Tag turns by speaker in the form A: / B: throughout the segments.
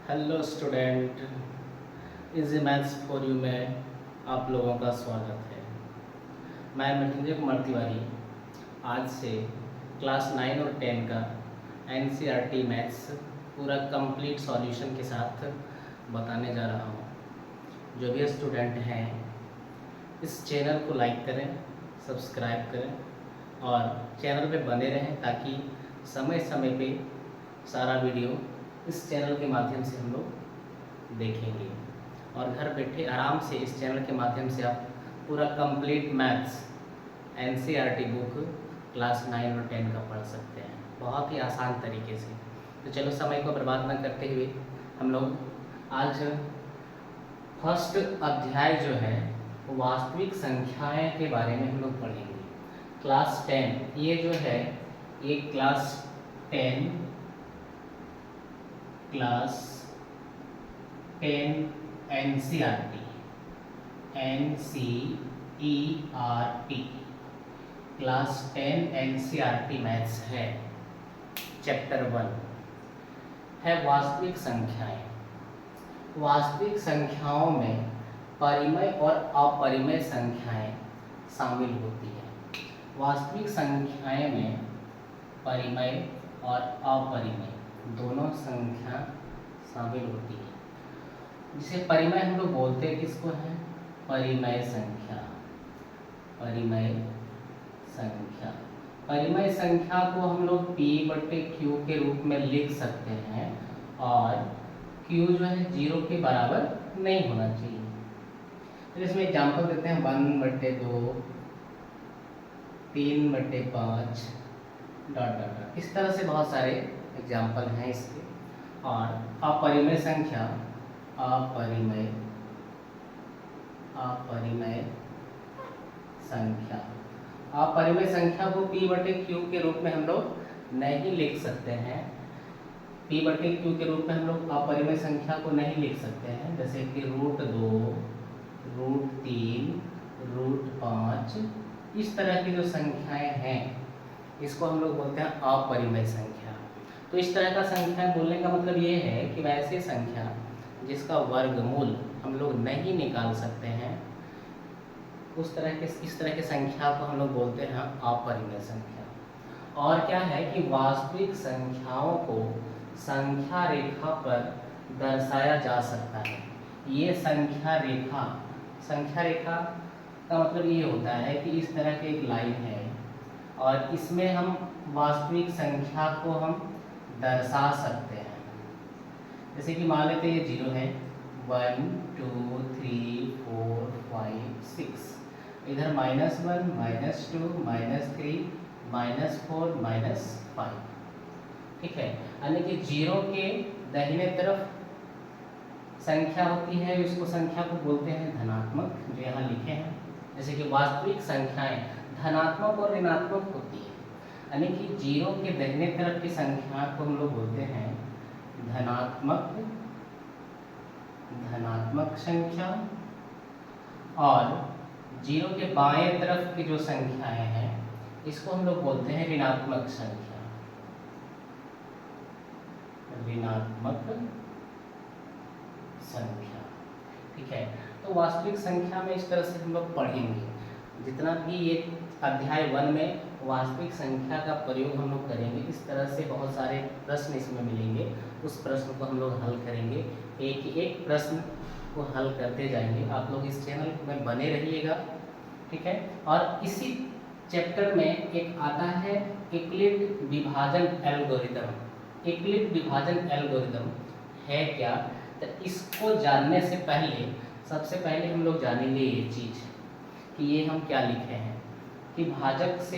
A: Hello student, easy maths for you में आप लोगों का स्वागत है। मैं मृत्युंजय कुमार तिवारी आज से क्लास 9 और 10 का एनसीईआरटी मैथ्स पूरा कंप्लीट सॉल्यूशन के साथ बताने जा रहा हूँ। जो भी स्टूडेंट हैं इस चैनल को लाइक करें, सब्सक्राइब करें और चैनल पे बने रहें ताकि समय समय पे सारा वीडियो इस चैनल के माध्यम से हम लोग देखेंगे और घर बैठे आराम से इस चैनल के माध्यम से आप पूरा complete maths NCERT book class 9 और 10 का पढ़ सकते हैं बहुत ही आसान तरीके से। तो चलो समय को बर्बाद न करते हुए हम लोग आज फर्स्ट अध्याय जो है वास्तविक संख्याएं के बारे में हम लोग पढ़ेंगे। क्लास 10 ये जो है ये class 10 NCERT class 10 NCERT maths है। चैप्टर 1 है वास्तविक संख्याएं। वास्तविक संख्याओं में परिमेय और अपरिमेय संख्याएं शामिल होती हैं। वास्तविक संख्याएं में परिमेय और अपरिमेय दोनों संख्या शामिल होती है। जिसे परिमेय हम लोग बोलते हैं किसको है? परिमेय संख्या। परिमेय संख्या परिमेय संख्या को हम लोग P/Q के रूप में लिख सकते हैं और Q जो है 0 के बराबर नहीं होना चाहिए। तो इसमें एग्जाम्पल देते हैं 1/2, 3/5 डॉट डॉट डॉट। इस तरह से बहुत सारे एग्जाम्पल हैं इसके। और अपरिमेय संख्या अपरिमेय संख्या को P/Q के रूप में हम लोग नहीं लिख सकते हैं। P/Q के रूप में हम लोग अपरिमेय संख्या को नहीं लिख सकते हैं, जैसे कि √2, √3, √5 इस तरह की जो संख्याएं हैं इसको हम लोग बोलते हैं अपरिमेय संख्या। तो इस तरह का संख्या बोलने का मतलब ये है कि वैसे संख्या जिसका वर्गमूल हम लोग नहीं निकाल सकते हैं इस तरह के संख्या को हम लोग बोलते हैं अपरिमेय संख्या। और क्या है कि वास्तविक संख्याओं को संख्या रेखा पर दर्शाया जा सकता है। ये संख्या रेखा का मतलब ये होता है कि इस तरह की एक लाइन है और इसमें हम वास्तविक संख्या को हम दर्शा सकते हैं। जैसे कि मान लेते हैं ये 0 है, 1 2 3 4 5 6, इधर -1 -2 -3 -4 -5। ठीक है, यानी कि 0 के दाहिने तरफ संख्या होती है, इसको संख्या को बोलते हैं धनात्मक, जो यहाँ लिखे हैं। जैसे कि वास्तविक संख्याएं धनात्मक और ऋणात्मक होती है, यानी कि 0 के दाहिने तरफ की संख्या को हम लोग बोलते हैं धनात्मक संख्या और 0 के बाएं तरफ की जो संख्याएं हैं इसको हम लोग बोलते हैं ऋणात्मक संख्या। ठीक है, तो वास्तविक संख्या में इस तरह से हम लोग पढ़ेंगे। जितना भी ये अध्याय 1 में वास्तविक संख्या का प्रयोग हम लोग करेंगे, इस तरह से बहुत सारे प्रश्न इसमें मिलेंगे। उस प्रश्न को हम लोग हल करेंगे, एक एक प्रश्न को हल करते जाएंगे। आप लोग इस चैनल में बने रहिएगा, ठीक है। और इसी चैप्टर में एक आता है यूक्लिड विभाजन एल्गोरिदम। यूक्लिड विभाजन एल्गोरिदम है क्या? तो इसको जानने से पहले सबसे पहले हम लोग जानेंगे ये चीज़ कि ये हम क्या लिखे हैं कि भाजक से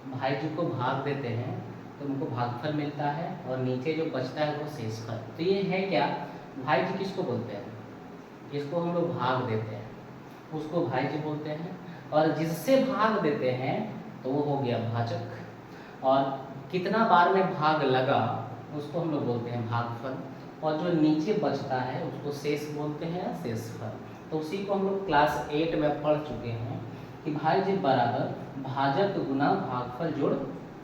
A: भाज्य को भाग देते हैं तो उनको भागफल मिलता है और नीचे जो बचता है वो शेषफल। तो ये है क्या? भाज्य किसको बोलते हैं? जिसको हम लोग भाग देते हैं उसको भाज्य बोलते हैं, और जिससे भाग देते हैं तो वो हो गया भाजक। और कितना बार में भाग लगा उसको हम लोग बोलते हैं भागफल, और जो नीचे बचता है उसको शेष बोलते हैं, शेषफल। तो उसी को हम लोग क्लास 8 में पढ़ चुके हैं कि भाज्य बराबर भाजक गुना भागफल जोड़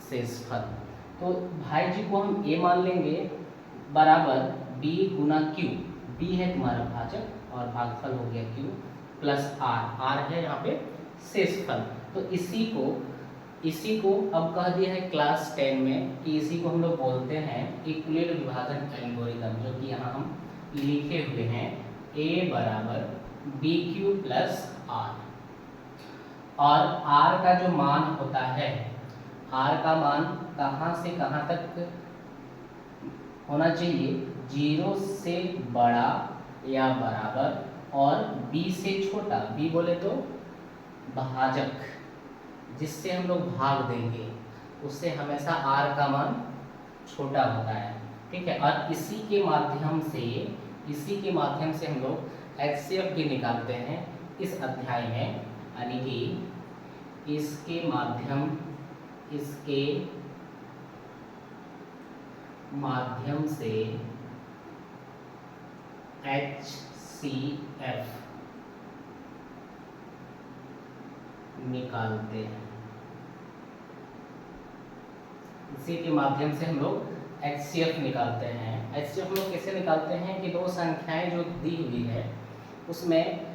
A: शेषफल। तो भाज्य को हम ए मान लेंगे बराबर b गुना q, b है तुम्हारा भाजक और भागफल हो गया q प्लस r है यहाँ पे शेषफल। तो इसी को अब कह दिया है क्लास 10 में कि इसी को हम लोग बोलते हैं यूक्लिड विभाजन एल्गोरिथम, जो कि यहाँ हम लिखे हुए हैं a बराबर बी क्यू प्लस आर। और r का जो मान होता है, r का मान कहाँ से कहाँ तक होना चाहिए, 0 से बड़ा या बराबर और b से छोटा। b बोले तो भाजक, जिससे हम लोग भाग देंगे उससे हमेशा r का मान छोटा होता है, ठीक है। और इसी के माध्यम से हम लोग HCF भी निकालते हैं इस अध्याय में, यानी कि इसके माध्यम से HCF निकालते हैं। इसी के माध्यम से हम लोग HCF निकालते हैं। HCF हम लोग कैसे निकालते हैं कि दो संख्याएं जो दी हुई है उसमें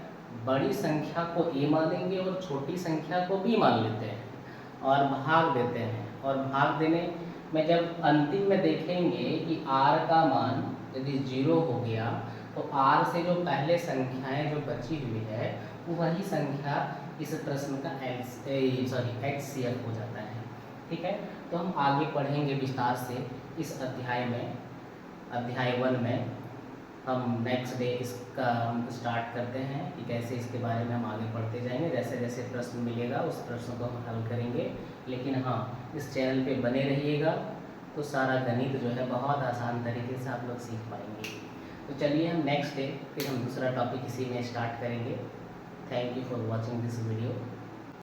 A: बड़ी संख्या को a मानेंगे और छोटी संख्या को b मान लेते हैं और भाग देते हैं। और भाग देने में जब अंतिम में देखेंगे कि r का मान यदि 0 हो गया तो r से जो पहले संख्याएं जो बची हुई है वही संख्या इस प्रश्न का HCF हो जाता है, ठीक है। तो हम आगे पढ़ेंगे विस्तार से इस अध्याय 1 में। हम नेक्स्ट डे इसका हम स्टार्ट करते हैं कि कैसे इसके बारे में हम आगे पढ़ते जाएंगे। जैसे जैसे प्रश्न मिलेगा उस प्रश्न को हम हल करेंगे। लेकिन हाँ, इस चैनल पे बने रहिएगा तो सारा गणित जो है बहुत आसान तरीके से आप लोग सीख पाएंगे। तो चलिए हम नेक्स्ट डे फिर हम दूसरा टॉपिक इसी में स्टार्ट करेंगे। Thank you for watching this video.